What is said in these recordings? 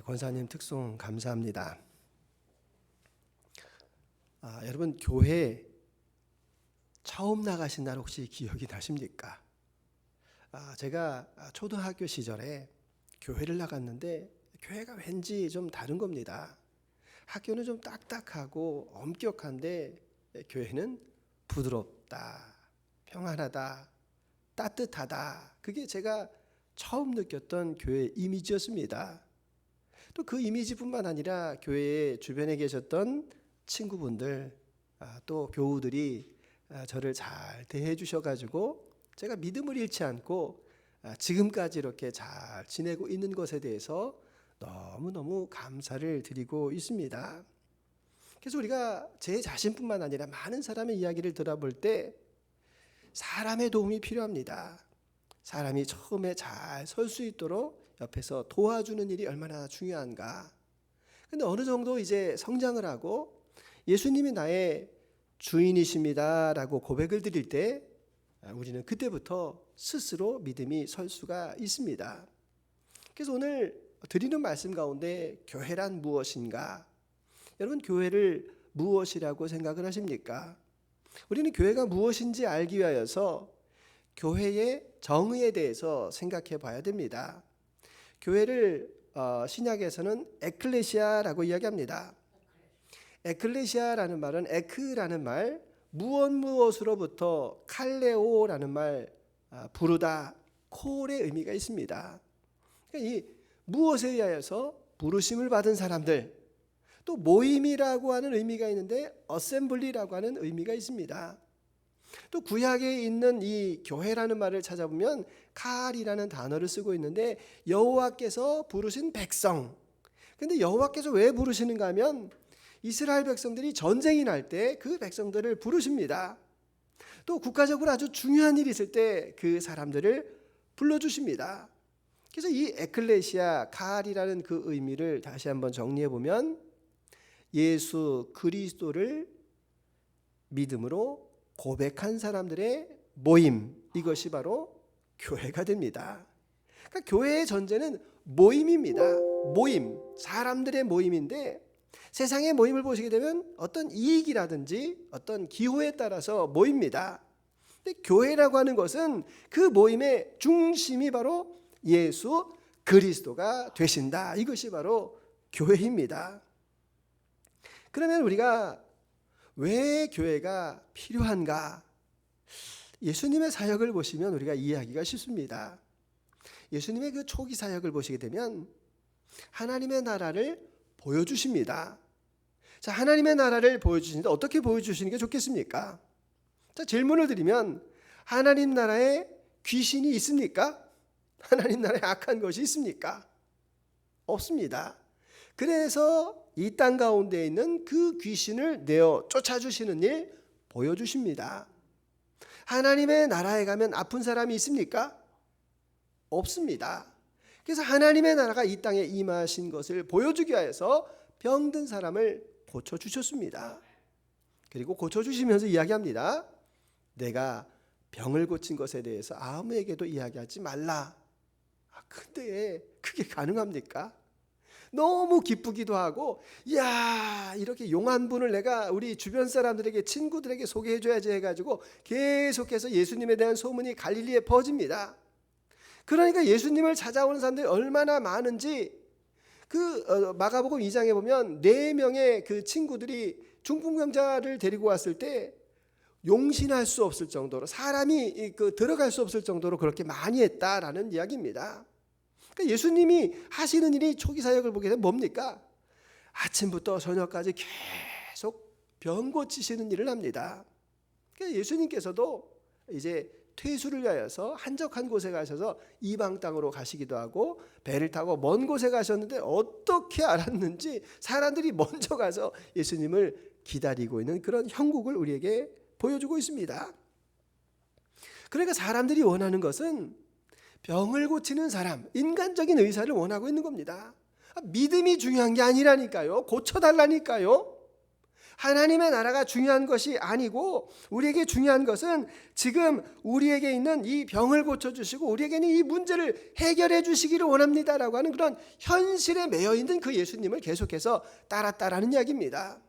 권사님 특송 감사합니다. 여러분 교회 처음 나가신 날 혹시 기억이 나십니까? 제가 초등학교 시절에 교회를 나갔는데 교회가 왠지 좀 다른 겁니다. 학교는 좀 딱딱하고 엄격한데 교회는 부드럽다, 평안하다, 따뜻하다. 그게 제가 처음 느꼈던 교회 이미지였습니다. 또 그 이미지뿐만 아니라 교회 주변에 계셨던 친구분들, 또 교우들이 저를 잘 대해 주셔가지고 제가 믿음을 잃지 않고 지금까지 이렇게 잘 지내고 있는 것에 대해서 너무너무 감사를 드리고 있습니다. 그래서 우리가 제 자신뿐만 아니라 많은 사람의 이야기를 들어볼 때 사람의 도움이 필요합니다. 사람이 처음에 잘 설 수 있도록 옆에서 도와주는 일이 얼마나 중요한가. 근데 어느 정도 이제 성장을 하고 예수님이 나의 주인이십니다라고 고백을 드릴 때 우리는 그때부터 스스로 믿음이 설 수가 있습니다. 그래서 오늘 드리는 말씀 가운데 교회란 무엇인가? 여러분 교회를 무엇이라고 생각을 하십니까? 우리는 교회가 무엇인지 알기 위하여서 교회의 정의에 대해서 생각해 봐야 됩니다. 교회를 신약에서는 에클레시아라고 이야기합니다. 에클레시아라는 말은 에크라는 말, 무엇으로부터 칼레오라는 말, 부르다, 콜의 의미가 있습니다. 그러니까 이 무엇에 의하여서 부르심을 받은 사람들, 또 모임이라고 하는 의미가 있는데 어셈블리라고 하는 의미가 있습니다. 또 구약에 있는 이 교회라는 말을 찾아보면 칼이라는 단어를 쓰고 있는데 여호와께서 부르신 백성. 근데 여호와께서 왜 부르시는가 하면 이스라엘 백성들이 전쟁이 날 때 그 백성들을 부르십니다. 또 국가적으로 아주 중요한 일이 있을 때 그 사람들을 불러주십니다. 그래서 이 에클레시아 칼이라는 그 의미를 다시 한번 정리해 보면 예수 그리스도를 믿음으로 고백한 사람들의 모임, 이것이 바로 교회가 됩니다. 그러니까 교회의 전제는 모임입니다. 모임, 사람들의 모임인데 세상의 모임을 보시게 되면 어떤 이익이라든지 어떤 기호에 따라서 모입니다. 근데 교회라고 하는 것은 그 모임의 중심이 바로 예수 그리스도가 되신다. 이것이 바로 교회입니다. 그러면 우리가 왜 교회가 필요한가? 예수님의 사역을 보시면 우리가 이해하기가 쉽습니다. 예수님의 그 초기 사역을 보시게 되면 하나님의 나라를 보여주십니다. 자, 하나님의 나라를 보여주시는데 어떻게 보여주시는 게 좋겠습니까? 자, 질문을 드리면 하나님 나라에 귀신이 있습니까? 하나님 나라에 악한 것이 있습니까? 없습니다. 그래서 이 땅 가운데 있는 그 귀신을 내어 쫓아주시는 일 보여주십니다. 하나님의 나라에 가면 아픈 사람이 있습니까? 없습니다. 그래서 하나님의 나라가 이 땅에 임하신 것을 보여주기 위해서 병든 사람을 고쳐주셨습니다. 그리고 고쳐주시면서 이야기합니다. 내가 병을 고친 것에 대해서 아무에게도 이야기하지 말라. 근데 그게 가능합니까? 너무 기쁘기도 하고, 야, 이렇게 용한 분을 내가 우리 주변 사람들에게, 친구들에게 소개해줘야지 해가지고 계속해서 예수님에 대한 소문이 갈릴리에 퍼집니다. 그러니까 예수님을 찾아오는 사람들이 얼마나 많은지 그 마가복음 2장에 보면 4명의 그 친구들이 중풍병자를 데리고 왔을 때 용신할 수 없을 정도로, 사람이 들어갈 수 없을 정도로 그렇게 많이 했다라는 이야기입니다. 그러니까 예수님이 하시는 일이 초기 사역을 보게 되면 뭡니까? 아침부터 저녁까지 계속 병 고치시는 일을 합니다. 그러니까 예수님께서도 이제 퇴수를 위하여서 한적한 곳에 가셔서 이방 땅으로 가시기도 하고 배를 타고 먼 곳에 가셨는데 어떻게 알았는지 사람들이 먼저 가서 예수님을 기다리고 있는 그런 형국을 우리에게 보여주고 있습니다. 그러니까 사람들이 원하는 것은 병을 고치는 사람, 인간적인 의사를 원하고 있는 겁니다. 믿음이 중요한 게 아니라니까요. 고쳐달라니까요. 하나님의 나라가 중요한 것이 아니고 우리에게 중요한 것은 지금 우리에게 있는 이 병을 고쳐주시고 우리에게 있는 이 문제를 해결해 주시기를 원합니다라고 하는 그런 현실에 매여 있는 그 예수님을 계속해서 따랐다라는 이야기입니다.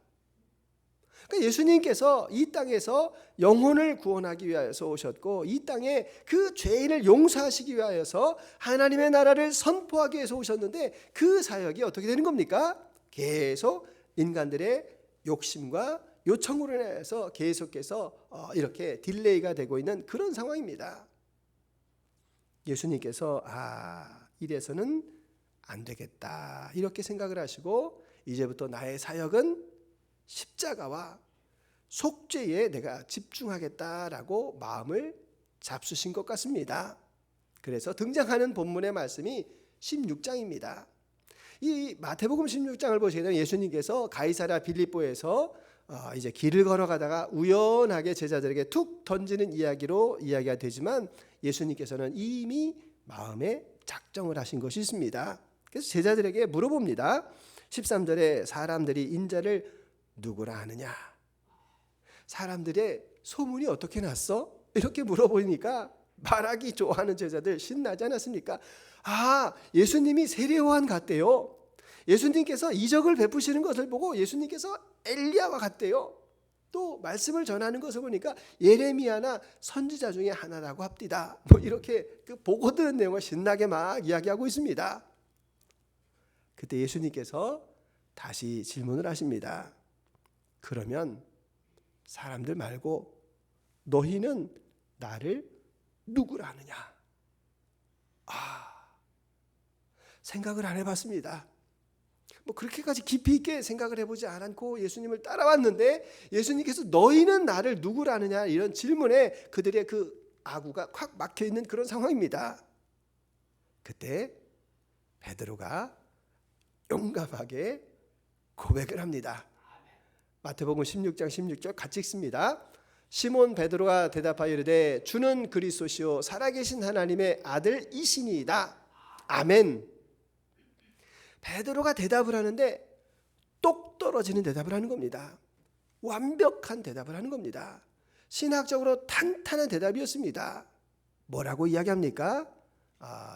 그러니까 예수님께서 이 땅에서 영혼을 구원하기 위하여서 오셨고 이 땅에 그 죄인을 용서하시기 위하여서 하나님의 나라를 선포하기 위해서 오셨는데 그 사역이 어떻게 되는 겁니까? 계속 인간들의 욕심과 요청으로 인해서 계속해서 이렇게 딜레이가 되고 있는 그런 상황입니다. 예수님께서 이래서는 안 되겠다 이렇게 생각을 하시고 이제부터 나의 사역은 십자가와 속죄에 내가 집중하겠다라고 마음을 잡수신 것 같습니다. 그래서 등장하는 본문의 말씀이 16장입니다. 이 마태복음 16장을 보시게 되면 예수님께서 가이사랴 빌립보에서 이제 길을 걸어가다가 우연하게 제자들에게 툭 던지는 이야기로 이야기가 되지만 예수님께서는 이미 마음에 작정을 하신 것이 있습니다. 그래서 제자들에게 물어봅니다. 13절에 사람들이 인자를 누구라 하느냐? 사람들의 소문이 어떻게 났어? 이렇게 물어보니까 말하기 좋아하는 제자들 신나지 않았습니까? 예수님이 세례요한 같대요. 예수님께서 이적을 베푸시는 것을 보고 예수님께서 엘리야와 같대요. 또 말씀을 전하는 것을 보니까 예레미야나 선지자 중에 하나라고 합디다. 이렇게 그 보고 들은 내용을 신나게 막 이야기하고 있습니다. 그때 예수님께서 다시 질문을 하십니다. 그러면 사람들 말고 너희는 나를 누구라 하느냐? 생각을 안 해봤습니다. 그렇게까지 깊이 있게 생각을 해보지 않고 예수님을 따라왔는데 예수님께서 너희는 나를 누구라 하느냐 이런 질문에 그들의 그 아구가 콱 막혀있는 그런 상황입니다. 그때 베드로가 용감하게 고백을 합니다. 마태복음 16장 16절 같이 읽습니다. 시몬 베드로가 대답하여 이르되 주는 그리스도시요 살아계신 하나님의 아들이시니이다. 아멘. 베드로가 대답을 하는데 똑 떨어지는 대답을 하는 겁니다. 완벽한 대답을 하는 겁니다. 신학적으로 탄탄한 대답이었습니다. 뭐라고 이야기합니까?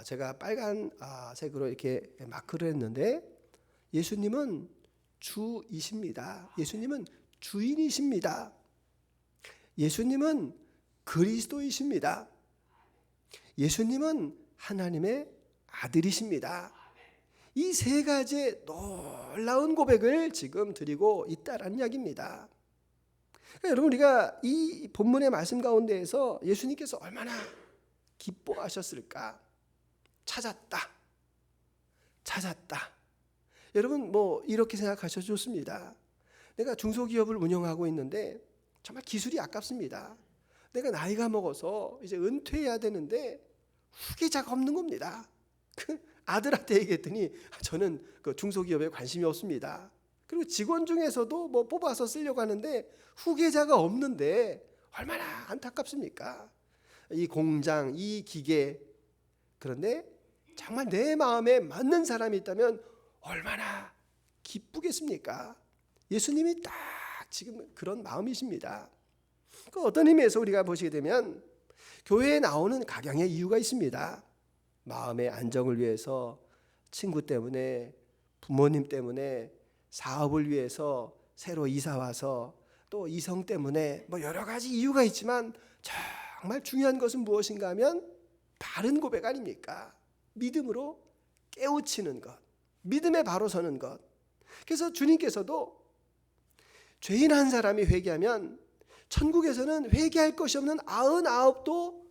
제가 빨간 색으로 이렇게 마크를 했는데 예수님은 주이십니다. 예수님은 주인이십니다. 예수님은 그리스도이십니다. 예수님은 하나님의 아들이십니다. 이 세 가지의 놀라운 고백을 지금 드리고 있다라는 이야기입니다. 그러니까 여러분 우리가 이 본문의 말씀 가운데에서 예수님께서 얼마나 기뻐하셨을까? 찾았다. 여러분 이렇게 생각하셔도 좋습니다. 내가 중소기업을 운영하고 있는데 정말 기술이 아깝습니다. 내가 나이가 먹어서 이제 은퇴해야 되는데 후계자가 없는 겁니다. 아들한테 얘기했더니 저는 그 중소기업에 관심이 없습니다. 그리고 직원 중에서도 뽑아서 쓰려고 하는데 후계자가 없는데 얼마나 안타깝습니까? 이 공장, 이 기계. 그런데 정말 내 마음에 맞는 사람이 있다면 얼마나 기쁘겠습니까? 예수님이 딱 지금 그런 마음이십니다. 어떤 의미에서 우리가 보시게 되면 교회에 나오는 각양의 이유가 있습니다. 마음의 안정을 위해서, 친구 때문에, 부모님 때문에, 사업을 위해서 새로 이사 와서, 또 이성 때문에 여러 가지 이유가 있지만 정말 중요한 것은 무엇인가 하면 바른 고백 아닙니까? 믿음으로 깨우치는 것, 믿음에 바로 서는 것. 그래서 주님께서도 죄인 한 사람이 회개하면 천국에서는 회개할 것이 없는 99도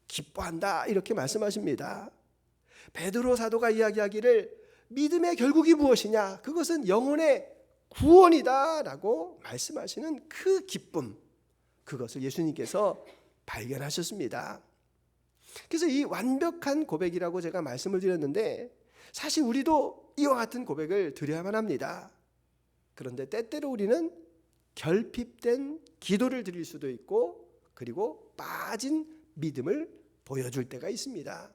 기뻐한다 이렇게 말씀하십니다. 베드로 사도가 이야기하기를 믿음의 결국이 무엇이냐? 그것은 영혼의 구원이다 라고 말씀하시는 그 기쁨, 그것을 예수님께서 발견하셨습니다. 그래서 이 완벽한 고백이라고 제가 말씀을 드렸는데 사실 우리도 이와 같은 고백을 드려야만 합니다. 그런데 때때로 우리는 결핍된 기도를 드릴 수도 있고 그리고 빠진 믿음을 보여줄 때가 있습니다.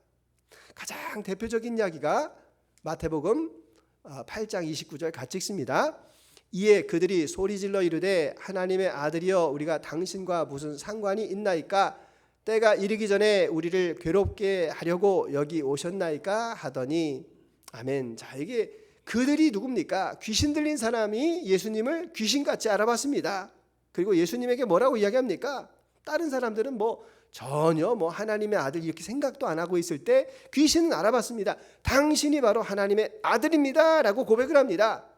가장 대표적인 이야기가 마태복음 8장 29절 같이 읽습니다. 이에 그들이 소리질러 이르되 하나님의 아들이여 우리가 당신과 무슨 상관이 있나이까? 때가 이르기 전에 우리를 괴롭게 하려고 여기 오셨나이까? 하더니 아멘. 자, 이게 그들이 누굽니까? 귀신 들린 사람이 예수님을 귀신같이 알아봤습니다. 그리고 예수님에게 뭐라고 이야기합니까? 다른 사람들은 전혀 하나님의 아들 이렇게 생각도 안 하고 있을 때 귀신은 알아봤습니다. 당신이 바로 하나님의 아들입니다 라고 고백을 합니다.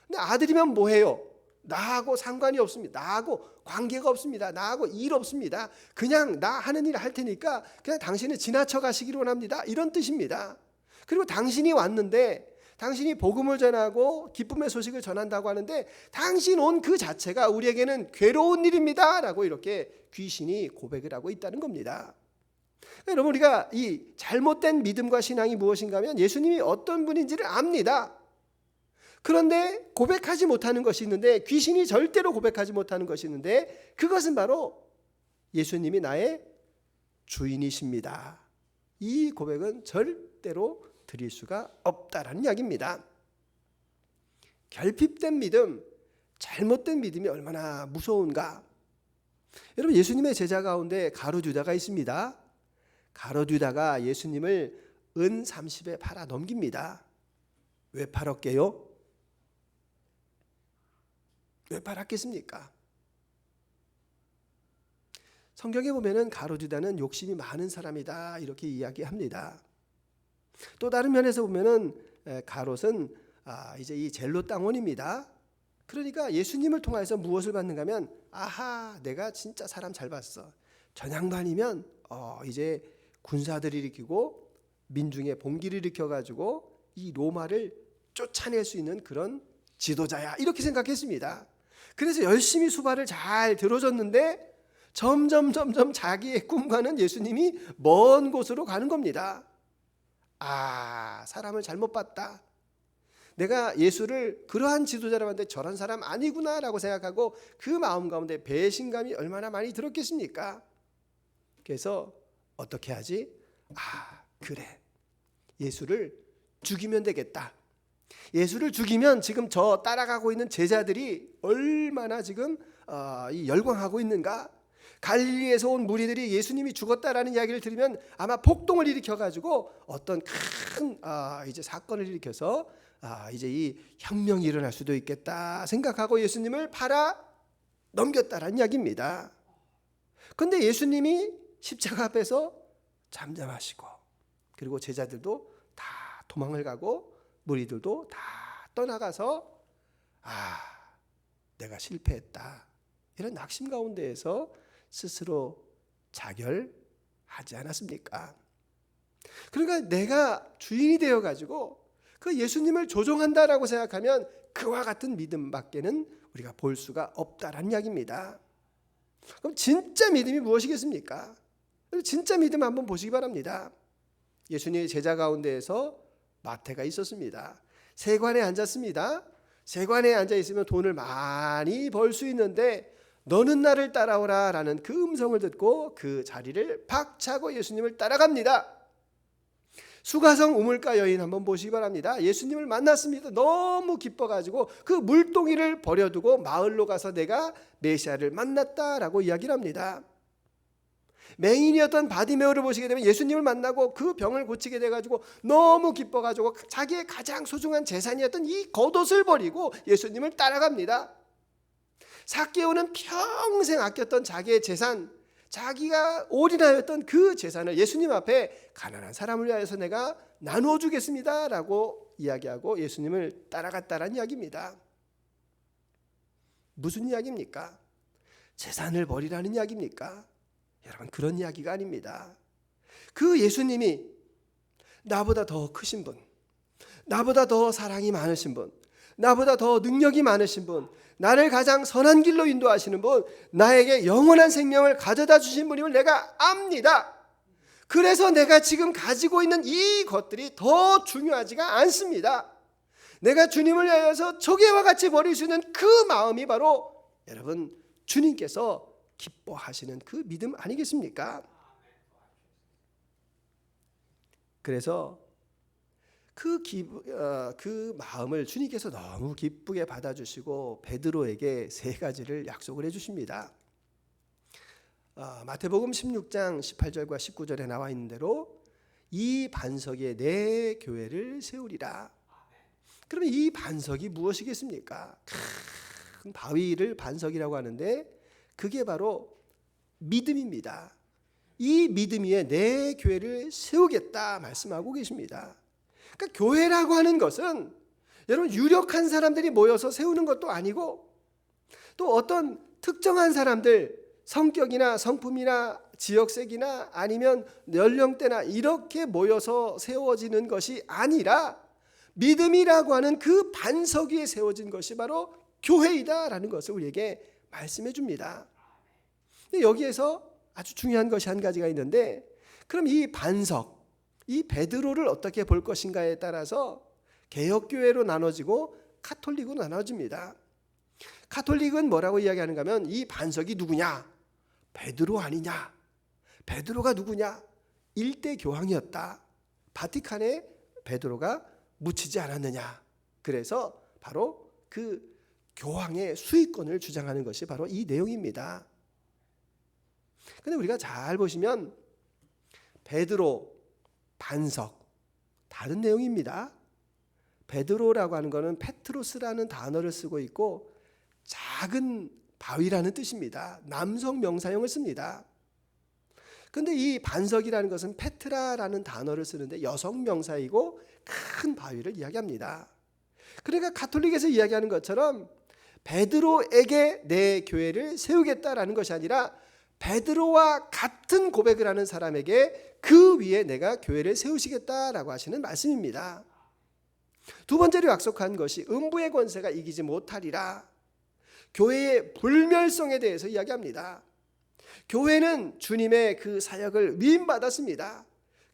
근데 아들이면 뭐해요? 나하고 상관이 없습니다. 나하고 관계가 없습니다. 나하고 일 없습니다. 그냥 나 하는 일 할 테니까 그냥 당신은 지나쳐 가시기를 원합니다. 이런 뜻입니다. 그리고 당신이 왔는데 당신이 복음을 전하고 기쁨의 소식을 전한다고 하는데 당신 온 그 자체가 우리에게는 괴로운 일입니다 라고 이렇게 귀신이 고백을 하고 있다는 겁니다. 여러분, 우리가 이 잘못된 믿음과 신앙이 무엇인가 하면 예수님이 어떤 분인지를 압니다. 그런데 고백하지 못하는 것이 있는데, 귀신이 절대로 고백하지 못하는 것이 있는데, 그것은 바로 예수님이 나의 주인이십니다. 이 고백은 절대로 드릴 수가 없다라는 이야기입니다. 결핍된 믿음, 잘못된 믿음이 얼마나 무서운가. 여러분, 예수님의 제자 가운데 가룟 유다가 있습니다. 가룟 유다가 예수님을 은 30에 팔아 넘깁니다. 왜 팔았게요? 왜 팔았겠습니까? 성경에 보면은 가룟 유다는 욕심이 많은 사람이다 이렇게 이야기합니다. 또 다른 면에서 보면은 가롯은 이제 이 젤로 땅원입니다. 그러니까 예수님을 통해서 무엇을 받는가 하면, 아하, 내가 진짜 사람 잘 봤어. 저 양반이면 이제 군사들을 일으키고 민중의 봉기를 일으켜가지고 이 로마를 쫓아낼 수 있는 그런 지도자야 이렇게 생각했습니다. 그래서 열심히 수발을 잘 들어줬는데 점점 자기의 꿈과는 예수님이 먼 곳으로 가는 겁니다. 사람을 잘못 봤다. 내가 예수를 그러한 지도자라고 하는데 저런 사람 아니구나라고 생각하고 그 마음 가운데 배신감이 얼마나 많이 들었겠습니까? 그래서 어떻게 하지? 그래, 예수를 죽이면 되겠다. 예수를 죽이면 지금 저 따라가고 있는 제자들이 얼마나 지금 열광하고 있는가. 갈릴리에서 온 무리들이 예수님이 죽었다라는 이야기를 들으면 아마 폭동을 일으켜가지고 어떤 큰 이제 사건을 일으켜서 이제 이 혁명이 일어날 수도 있겠다 생각하고 예수님을 팔아 넘겼다라는 이야기입니다. 그런데 예수님이 십자가 앞에서 잠잠하시고, 그리고 제자들도 다 도망을 가고 무리들도 다 떠나가서 내가 실패했다 이런 낙심 가운데에서 스스로 자결하지 않았습니까? 그러니까 내가 주인이 되어가지고 그 예수님을 조종한다라고 생각하면 그와 같은 믿음밖에는 우리가 볼 수가 없다라는 이야기입니다. 그럼 진짜 믿음이 무엇이겠습니까? 진짜 믿음 한번 보시기 바랍니다. 예수님의 제자 가운데에서 마태가 있었습니다. 세관에 앉았습니다. 세관에 앉아 있으면 돈을 많이 벌 수 있는데 너는 나를 따라오라 라는 그 음성을 듣고 그 자리를 박차고 예수님을 따라갑니다. 수가성 우물가 여인 한번 보시기 바랍니다. 예수님을 만났습니다. 너무 기뻐가지고 그 물동이를 버려두고 마을로 가서 내가 메시아를 만났다라고 이야기를 합니다. 맹인이었던 바디메오를 보시게 되면 예수님을 만나고 그 병을 고치게 돼가지고 너무 기뻐가지고 자기의 가장 소중한 재산이었던 이 겉옷을 버리고 예수님을 따라갑니다. 삭개오는 평생 아꼈던 자기의 재산, 자기가 올인하였던 그 재산을 예수님 앞에 가난한 사람을 위하여서 내가 나누어 주겠습니다 라고 이야기하고 예수님을 따라갔다라는 이야기입니다. 무슨 이야기입니까? 재산을 버리라는 이야기입니까? 여러분, 그런 이야기가 아닙니다. 그 예수님이 나보다 더 크신 분, 나보다 더 사랑이 많으신 분, 나보다 더 능력이 많으신 분, 나를 가장 선한 길로 인도하시는 분, 나에게 영원한 생명을 가져다 주신 분임을 내가 압니다. 그래서 내가 지금 가지고 있는 이 것들이 더 중요하지가 않습니다. 내가 주님을 위하여서 조개와 같이 버릴 수 있는 그 마음이 바로 여러분 주님께서 기뻐하시는 그 믿음 아니겠습니까? 그래서 그 마음을 주님께서 너무 기쁘게 받아주시고 베드로에게 세 가지를 약속을 해주십니다. 마태복음 16장 18절과 19절에 나와 있는 대로 이 반석에 내 교회를 세우리라. 그러면 이 반석이 무엇이겠습니까? 큰 바위를 반석이라고 하는데 그게 바로 믿음입니다. 이 믿음 위에 내 교회를 세우겠다 말씀하고 계십니다. 그러니까 교회라고 하는 것은 여러분 유력한 사람들이 모여서 세우는 것도 아니고 또 어떤 특정한 사람들 성격이나 성품이나 지역색이나 아니면 연령대나 이렇게 모여서 세워지는 것이 아니라 믿음이라고 하는 그 반석 위에 세워진 것이 바로 교회이다라는 것을 우리에게 말씀해 줍니다. 근데 여기에서 아주 중요한 것이 한 가지가 있는데 그럼 이 반석, 이 베드로를 어떻게 볼 것인가에 따라서 개혁교회로 나눠지고 카톨릭으로 나눠집니다. 카톨릭은 뭐라고 이야기하는가 하면 이 반석이 누구냐? 베드로 아니냐? 베드로가 누구냐? 일대 교황이었다. 바티칸에 베드로가 묻히지 않았느냐? 그래서 바로 그 교황의 수익권을 주장하는 것이 바로 이 내용입니다. 근데 우리가 잘 보시면 베드로, 반석 다른 내용입니다. 베드로라고 하는 것은 페트로스라는 단어를 쓰고 있고 작은 바위라는 뜻입니다. 남성 명사형을 씁니다. 그런데 이 반석이라는 것은 페트라라는 단어를 쓰는데 여성 명사이고 큰 바위를 이야기합니다. 그러니까 가톨릭에서 이야기하는 것처럼 베드로에게 내 교회를 세우겠다라는 것이 아니라 베드로와 같은 고백을 하는 사람에게 그 위에 내가 교회를 세우시겠다라고 하시는 말씀입니다. 두 번째로 약속한 것이 음부의 권세가 이기지 못하리라. 교회의 불멸성에 대해서 이야기합니다. 교회는 주님의 그 사역을 위임받았습니다.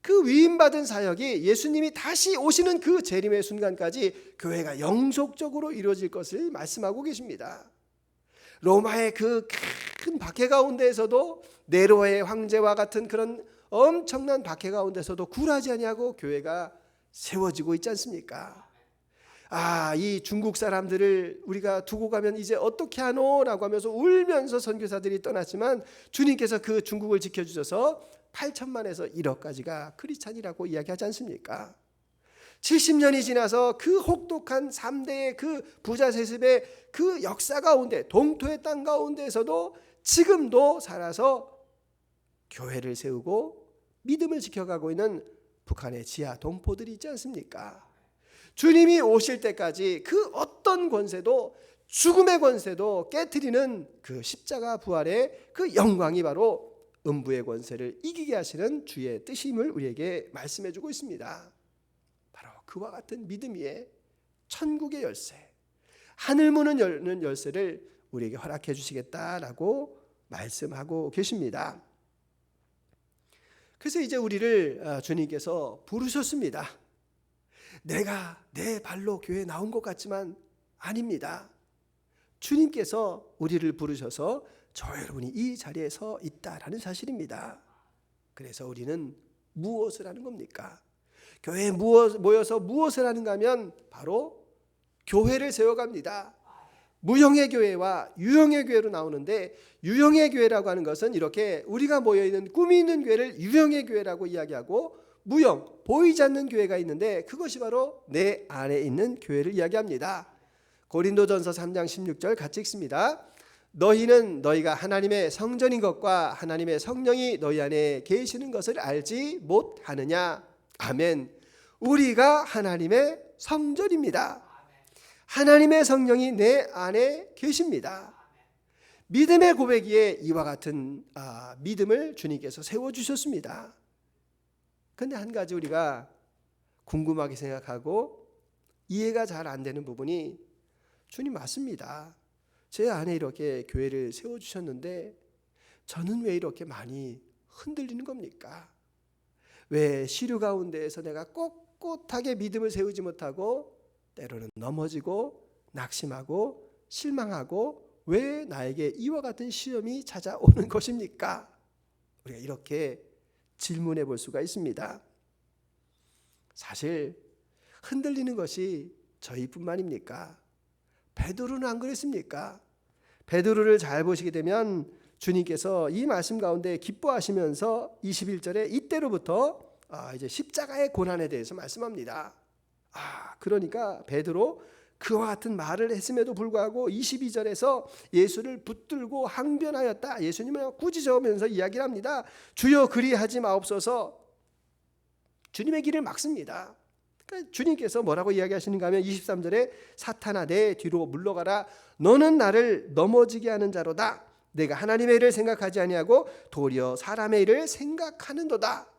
그 위임받은 사역이 예수님이 다시 오시는 그 재림의 순간까지 교회가 영속적으로 이루어질 것을 말씀하고 계십니다. 로마의 그 큰 박해 가운데에서도 네로의 황제와 같은 그런 엄청난 박해 가운데서도 굴하지 아니하고 교회가 세워지고 있지 않습니까? 이 중국 사람들을 우리가 두고 가면 이제 어떻게 하노라고 하면서 울면서 선교사들이 떠났지만 주님께서 그 중국을 지켜주셔서 8천만에서 1억까지가 크리스찬이라고 이야기하지 않습니까? 70년이 지나서 그 혹독한 3대의 그 부자 세습의 그 역사 가운데 동토의 땅 가운데에서도 지금도 살아서 교회를 세우고 믿음을 지켜가고 있는 북한의 지하 동포들이 있지 않습니까? 주님이 오실 때까지 그 어떤 권세도 죽음의 권세도 깨트리는 그 십자가 부활의 그 영광이 바로 음부의 권세를 이기게 하시는 주의 뜻임을 우리에게 말씀해 주고 있습니다. 바로 그와 같은 믿음 위에 천국의 열쇠, 하늘 문을 여는 열쇠를 우리에게 허락해 주시겠다라고 말씀하고 계십니다. 그래서 이제 우리를 주님께서 부르셨습니다. 내가 내 발로 교회에 나온 것 같지만 아닙니다. 주님께서 우리를 부르셔서 저 여러분이 이 자리에 서 있다라는 사실입니다. 그래서 우리는 무엇을 하는 겁니까? 교회에 모여서 무엇을 하는가 하면 바로 교회를 세워갑니다. 무형의 교회와 유형의 교회로 나오는데 유형의 교회라고 하는 것은 이렇게 우리가 모여있는 꿈이 있는 교회를 유형의 교회라고 이야기하고 무형, 보이지 않는 교회가 있는데 그것이 바로 내 안에 있는 교회를 이야기합니다. 고린도전서 3장 16절 같이 읽습니다. 너희는 너희가 하나님의 성전인 것과 하나님의 성령이 너희 안에 계시는 것을 알지 못하느냐. 아멘. 우리가 하나님의 성전입니다. 하나님의 성령이 내 안에 계십니다. 믿음의 고백 위에 이와 같은 믿음을 주님께서 세워주셨습니다. 그런데 한 가지 우리가 궁금하게 생각하고 이해가 잘 안 되는 부분이 주님 맞습니다. 제 안에 이렇게 교회를 세워주셨는데 저는 왜 이렇게 많이 흔들리는 겁니까? 왜 시류 가운데에서 내가 꼿꼿하게 믿음을 세우지 못하고 때로는 넘어지고 낙심하고 실망하고 왜 나에게 이와 같은 시험이 찾아오는 것입니까? 우리가 이렇게 질문해 볼 수가 있습니다. 사실 흔들리는 것이 저희뿐만입니까? 베드로는 안 그랬습니까? 베드로를 잘 보시게 되면 주님께서 이 말씀 가운데 기뻐하시면서 21절에 이때로부터 이제 십자가의 고난에 대해서 말씀합니다. 그러니까 베드로 그와 같은 말을 했음에도 불구하고 22절에서 예수를 붙들고 항변하였다. 예수님을 꾸짖으면서 이야기를 합니다. 주여 그리하지 마옵소서. 주님의 길을 막습니다. 그러니까 주님께서 뭐라고 이야기하시는가 하면 23절에 사탄아 내 뒤로 물러가라. 너는 나를 넘어지게 하는 자로다. 내가 하나님의 일을 생각하지 아니하고 도리어 사람의 일을 생각하는도다.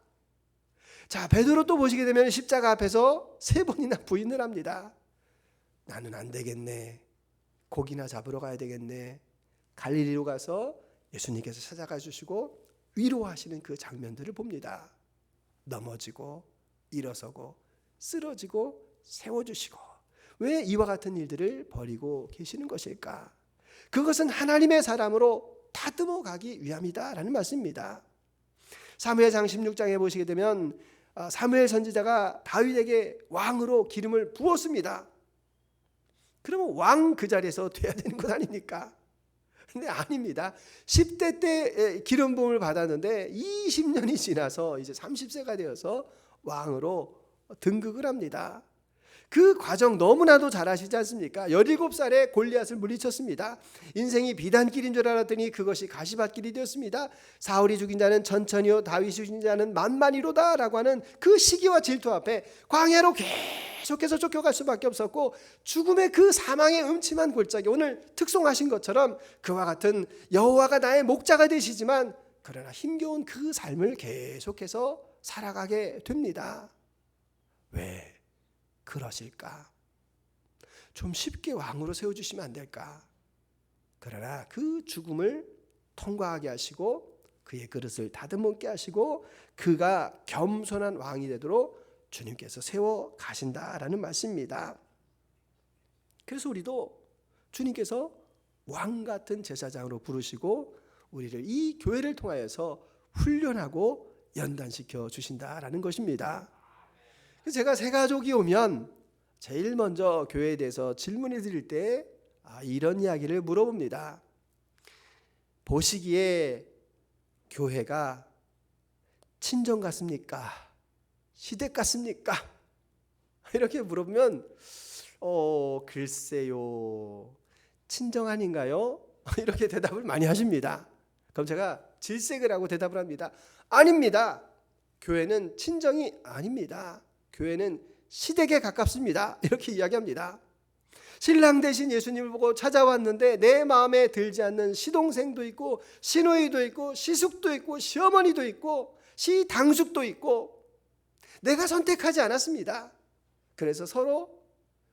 자, 베드로 또 보시게 되면 십자가 앞에서 3번이나 부인을 합니다. 나는 안 되겠네. 고기나 잡으러 가야 되겠네. 갈릴리로 가서 예수님께서 찾아가 주시고 위로하시는 그 장면들을 봅니다. 넘어지고 일어서고 쓰러지고 세워주시고 왜 이와 같은 일들을 벌이고 계시는 것일까? 그것은 하나님의 사람으로 다듬어 가기 위함이다라는 말씀입니다. 사무엘상 16장에 보시게 되면 사무엘 선지자가 다윗에게 왕으로 기름을 부었습니다. 그러면 왕 그 자리에서 돼야 되는 것 아닙니까? 근데 아닙니다. 10대 때 기름 부음을 받았는데 20년이 지나서 이제 30세가 되어서 왕으로 등극을 합니다. 그 과정 너무나도 잘 아시지 않습니까? 17살에 골리앗을 물리쳤습니다. 인생이 비단길인 줄 알았더니 그것이 가시밭길이 되었습니다. 사울이 죽인 자는 천천히요 다윗이 죽인 자는 만만히로다 라고 하는 그 시기와 질투 앞에 광야로 계속해서 쫓겨갈 수밖에 없었고 죽음의 그 사망의 음침한 골짜기, 오늘 특송하신 것처럼 그와 같은 여호와가 나의 목자가 되시지만 그러나 힘겨운 그 삶을 계속해서 살아가게 됩니다. 왜 그러실까? 좀 쉽게 왕으로 세워주시면 안 될까? 그러나 그 죽음을 통과하게 하시고 그의 그릇을 다듬게 하시고 그가 겸손한 왕이 되도록 주님께서 세워 가신다라는 말씀입니다. 그래서 우리도 주님께서 왕 같은 제사장으로 부르시고 우리를 이 교회를 통하여서 훈련하고 연단시켜 주신다라는 것입니다. 제가 새 가족이 오면 제일 먼저 교회에 대해서 질문을 드릴 때 이런 이야기를 물어봅니다. 보시기에 교회가 친정 같습니까? 시댁 같습니까? 이렇게 물어보면 글쎄요, 친정 아닌가요? 이렇게 대답을 많이 하십니다. 그럼 제가 질색을 하고 대답을 합니다. 아닙니다. 교회는 친정이 아닙니다. 교회는 시댁에 가깝습니다. 이렇게 이야기합니다. 신랑 대신 예수님을 보고 찾아왔는데 내 마음에 들지 않는 시동생도 있고 시누이도 있고 시숙도 있고 시어머니도 있고 시당숙도 있고 내가 선택하지 않았습니다. 그래서 서로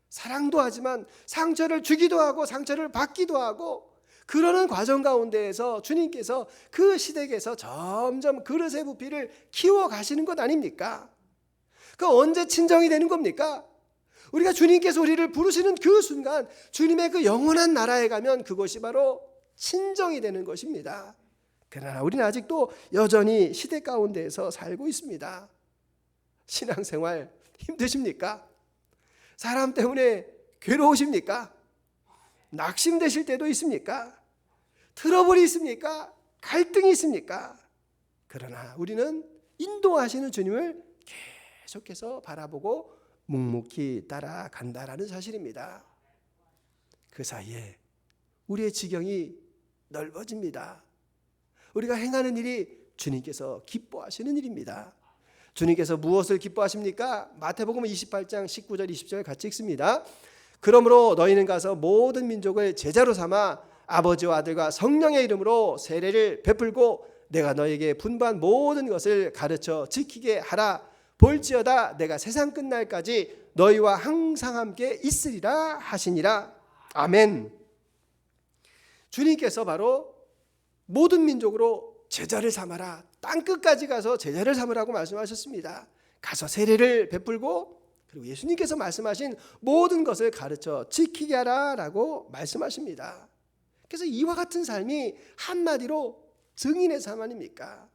사랑도 하지만 상처를 주기도 하고 상처를 받기도 하고 그러는 과정 가운데에서 주님께서 그 시댁에서 점점 그릇의 부피를 키워 가시는 것 아닙니까? 그 언제 친정이 되는 겁니까? 우리가 주님께서 우리를 부르시는 그 순간 주님의 그 영원한 나라에 가면 그것이 바로 친정이 되는 것입니다. 그러나 우리는 아직도 여전히 시대 가운데에서 살고 있습니다. 신앙생활 힘드십니까? 사람 때문에 괴로우십니까? 낙심되실 때도 있습니까? 트러블이 있습니까? 갈등이 있습니까? 그러나 우리는 인도하시는 주님을 계속해서 바라보고 묵묵히 따라간다라는 사실입니다. 그 사이에 우리의 지경이 넓어집니다. 우리가 행하는 일이 주님께서 기뻐하시는 일입니다. 주님께서 무엇을 기뻐하십니까? 마태복음 28장 19절 20절 같이 읽습니다. 그러므로 너희는 가서 모든 민족을 제자로 삼아 아버지와 아들과 성령의 이름으로 세례를 베풀고 내가 너희에게 분부한 모든 것을 가르쳐 지키게 하라. 볼지어다 내가 세상 끝날까지 너희와 항상 함께 있으리라 하시니라. 아멘. 주님께서 바로 모든 민족으로 제자를 삼아라. 땅끝까지 가서 제자를 삼으라고 말씀하셨습니다. 가서 세례를 베풀고 그리고 예수님께서 말씀하신 모든 것을 가르쳐 지키게 하라라고 말씀하십니다. 그래서 이와 같은 삶이 한마디로 증인의 삶 아닙니까?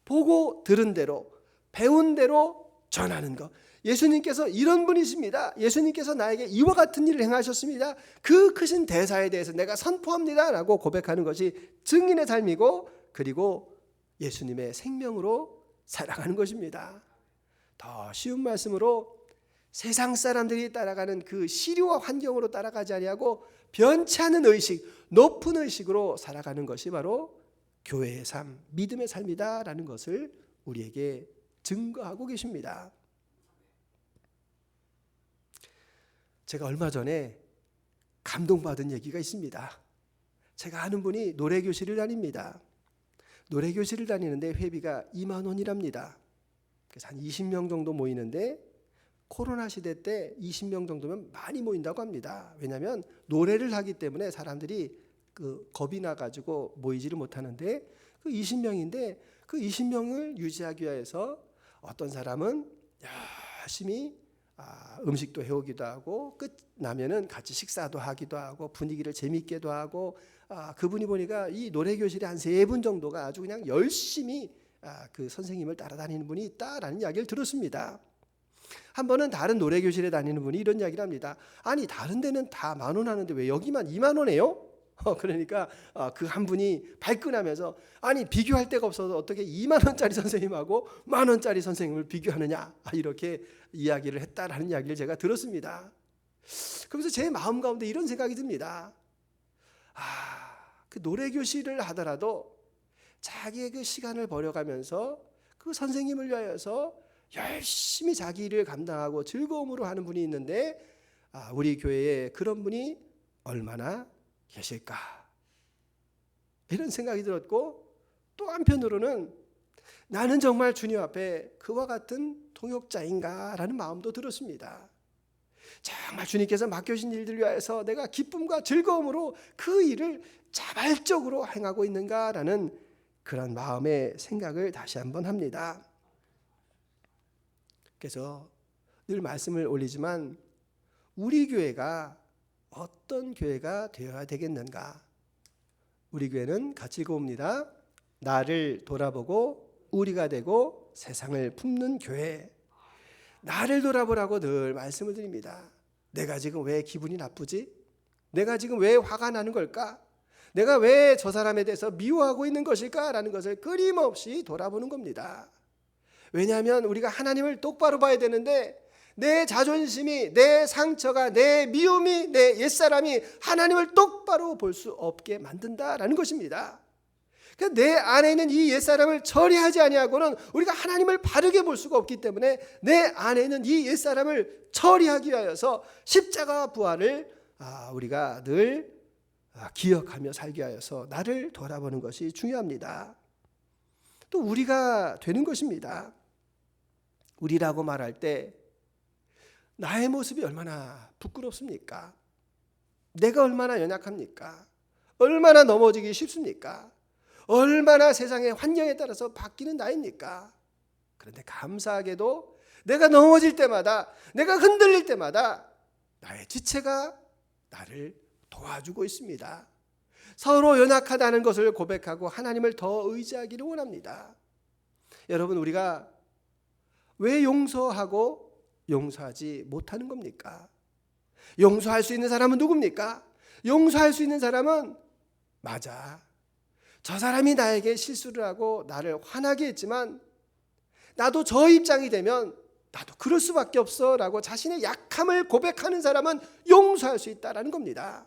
보고 들은 대로 배운 대로 전하는 것. 예수님께서 이런 분이십니다. 예수님께서 나에게 이와 같은 일을 행하셨습니다. 그 크신 대사에 대해서 내가 선포합니다 라고 고백하는 것이 증인의 삶이고, 그리고 예수님의 생명으로 살아가는 것입니다. 더 쉬운 말씀으로 세상 사람들이 따라가는 그 시류와 환경으로 따라가지 아니하고 변치 않은 의식, 높은 의식으로 살아가는 것이 바로 교회의 삶, 믿음의 삶이다라는 것을 우리에게 증거하고 계십니다. 제가 얼마 전에 감동받은 얘기가 있습니다. 제가 아는 분이 노래교실을 다닙니다. 노래교실을 다니는데 회비가 2만 원이랍니다. 그래서 한 20명 정도 모이는데, 코로나 시대 때 20명 정도면 많이 모인다고 합니다. 왜냐하면 노래를 하기 때문에 사람들이 겁이 나가지고 모이지를 못하는데, 그 20명인데 그 20명을 유지하기 위해서 어떤 사람은 열심히 음식도 해오기도 하고, 끝나면은 같이 식사도 하기도 하고, 분위기를 재밌게도 하고, 그분이 보니까 이 노래교실에 한 3분 정도가 아주 그냥 열심히 그 선생님을 따라다니는 분이 있다라는 이야기를 들었습니다. 한 번은 다른 노래교실에 다니는 분이 이런 이야기를 합니다. 아니, 다른 데는 다 10,000원 하는데 왜 여기만 2만 원이에요? 그러니까 그 한 분이 발끈하면서, 아니, 비교할 데가 없어서 어떻게 2만 원짜리 선생님하고 10,000원짜리 선생님을 비교하느냐, 이렇게 이야기를 했다라는 이야기를 제가 들었습니다. 그러면서 제 마음 가운데 이런 생각이 듭니다. 그 노래교실을 하더라도 자기의 그 시간을 버려가면서 그 선생님을 위하여서 열심히 자기 일을 감당하고 즐거움으로 하는 분이 있는데, 우리 교회에 그런 분이 얼마나 계실까, 이런 생각이 들었고, 또 한편으로는 나는 정말 주님 앞에 그와 같은 동역자인가 라는 마음도 들었습니다. 정말 주님께서 맡겨주신 일들 위하여서 내가 기쁨과 즐거움으로 그 일을 자발적으로 행하고 있는가라는 그런 마음의 생각을 다시 한번 합니다. 그래서 늘 말씀을 올리지만, 우리 교회가 어떤 교회가 되어야 되겠는가? 우리 교회는 같이 읽어봅니다. 나를 돌아보고 우리가 되고 세상을 품는 교회. 나를 돌아보라고 늘 말씀을 드립니다. 내가 지금 왜 기분이 나쁘지? 내가 지금 왜 화가 나는 걸까? 내가 왜 저 사람에 대해서 미워하고 있는 것일까? 라는 것을 끊임없이 돌아보는 겁니다. 왜냐하면 우리가 하나님을 똑바로 봐야 되는데, 내 자존심이, 내 상처가, 내 미움이, 내 옛사람이 하나님을 똑바로 볼 수 없게 만든다라는 것입니다. 그러니까 내 안에 있는 이 옛사람을 처리하지 아니하고는 우리가 하나님을 바르게 볼 수가 없기 때문에, 내 안에 있는 이 옛사람을 처리하기 위하여서 십자가 부활을 우리가 늘 기억하며 살기 위하여서 나를 돌아보는 것이 중요합니다. 또 우리가 되는 것입니다. 우리라고 말할 때 나의 모습이 얼마나 부끄럽습니까? 내가 얼마나 연약합니까? 얼마나 넘어지기 쉽습니까? 얼마나 세상의 환경에 따라서 바뀌는 나입니까? 그런데 감사하게도 내가 넘어질 때마다, 내가 흔들릴 때마다 나의 지체가 나를 도와주고 있습니다. 서로 연약하다는 것을 고백하고 하나님을 더 의지하기를 원합니다. 여러분, 우리가 왜 용서하고 용서하지 못하는 겁니까? 용서할 수 있는 사람은 누굽니까? 용서할 수 있는 사람은, 맞아, 저 사람이 나에게 실수를 하고 나를 화나게 했지만 나도 저 입장이 되면 나도 그럴 수밖에 없어 라고 자신의 약함을 고백하는 사람은 용서할 수 있다는 겁니다.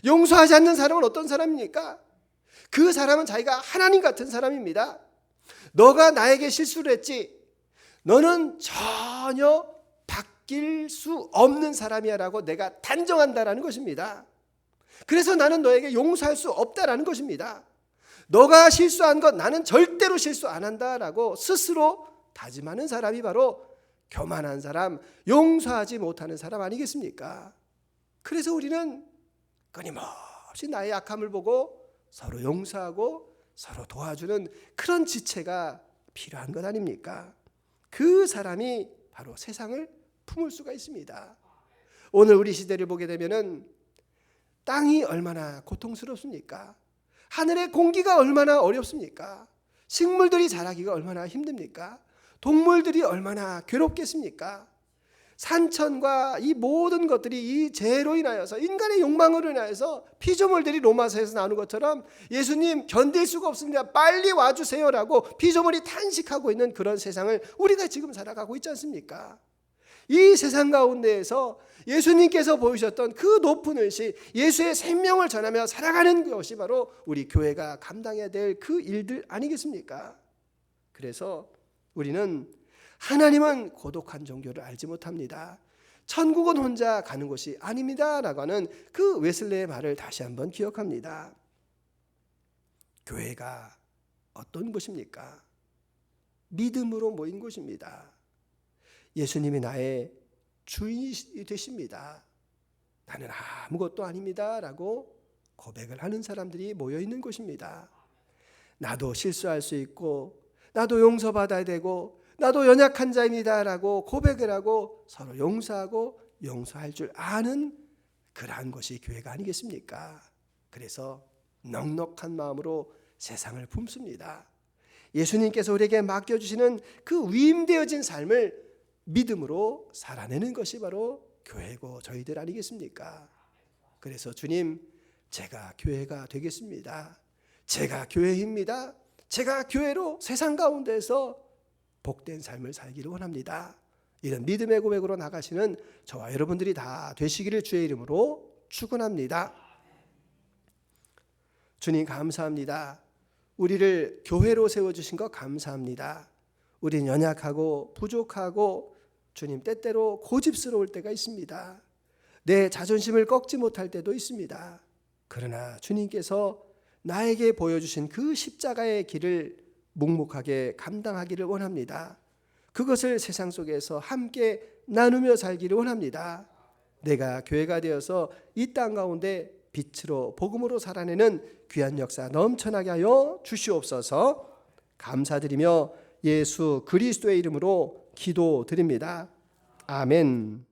용서하지 않는 사람은 어떤 사람입니까? 그 사람은 자기가 하나님 같은 사람입니다. 너가 나에게 실수를 했지, 너는 전혀 바뀔 수 없는 사람이야 라고 내가 단정한다라는 것입니다. 그래서 나는 너에게 용서할 수 없다라는 것입니다. 너가 실수한 것 나는 절대로 실수 안 한다라고 스스로 다짐하는 사람이 바로 교만한 사람, 용서하지 못하는 사람 아니겠습니까? 그래서 우리는 끊임없이 나의 약함을 보고 서로 용서하고 서로 도와주는 그런 지체가 필요한 것 아닙니까? 그 사람이 바로 세상을 품을 수가 있습니다. 오늘 우리 시대를 보게 되면은 땅이 얼마나 고통스럽습니까? 하늘의 공기가 얼마나 어렵습니까? 식물들이 자라기가 얼마나 힘듭니까? 동물들이 얼마나 괴롭겠습니까? 산천과 이 모든 것들이 이 죄로 인하여서, 인간의 욕망으로 인하여서 피조물들이 로마서에서 나오는 것처럼 예수님 견딜 수가 없습니다, 빨리 와주세요라고 피조물이 탄식하고 있는 그런 세상을 우리가 지금 살아가고 있지 않습니까? 이 세상 가운데에서 예수님께서 보이셨던 그 높은 의식, 예수의 생명을 전하며 살아가는 것이 바로 우리 교회가 감당해야 될 그 일들 아니겠습니까? 그래서 우리는 하나님은 고독한 종교를 알지 못합니다, 천국은 혼자 가는 곳이 아닙니다 라고 하는 그 웨슬레의 말을 다시 한번 기억합니다. 교회가 어떤 곳입니까? 믿음으로 모인 곳입니다. 예수님이 나의 주인이 되십니다. 나는 아무것도 아닙니다 라고 고백을 하는 사람들이 모여 있는 곳입니다. 나도 실수할 수 있고, 나도 용서받아야 되고, 나도 연약한 자입니다 라고 고백을 하고 서로 용서하고 용서할 줄 아는 그러한 것이 교회가 아니겠습니까? 그래서 넉넉한 마음으로 세상을 품습니다. 예수님께서 우리에게 맡겨주시는 그 위임되어진 삶을 믿음으로 살아내는 것이 바로 교회고 저희들 아니겠습니까? 그래서 주님, 제가 교회가 되겠습니다, 제가 교회입니다, 제가 교회로 세상 가운데서 복된 삶을 살기를 원합니다, 이런 믿음의 고백으로 나가시는 저와 여러분들이 다 되시기를 주의 이름으로 축원합니다. 주님 감사합니다. 우리를 교회로 세워주신 것 감사합니다. 우린 연약하고 부족하고 주님 때때로 고집스러울 때가 있습니다. 내 자존심을 꺾지 못할 때도 있습니다. 그러나 주님께서 나에게 보여주신 그 십자가의 길을 묵묵하게 감당하기를 원합니다. 그것을 세상 속에서 함께 나누며 살기를 원합니다. 내가 교회가 되어서 이 땅 가운데 빛으로 복음으로 살아내는 귀한 역사 넘쳐나게 하여 주시옵소서. 감사드리며 예수 그리스도의 이름으로 기도드립니다. 아멘.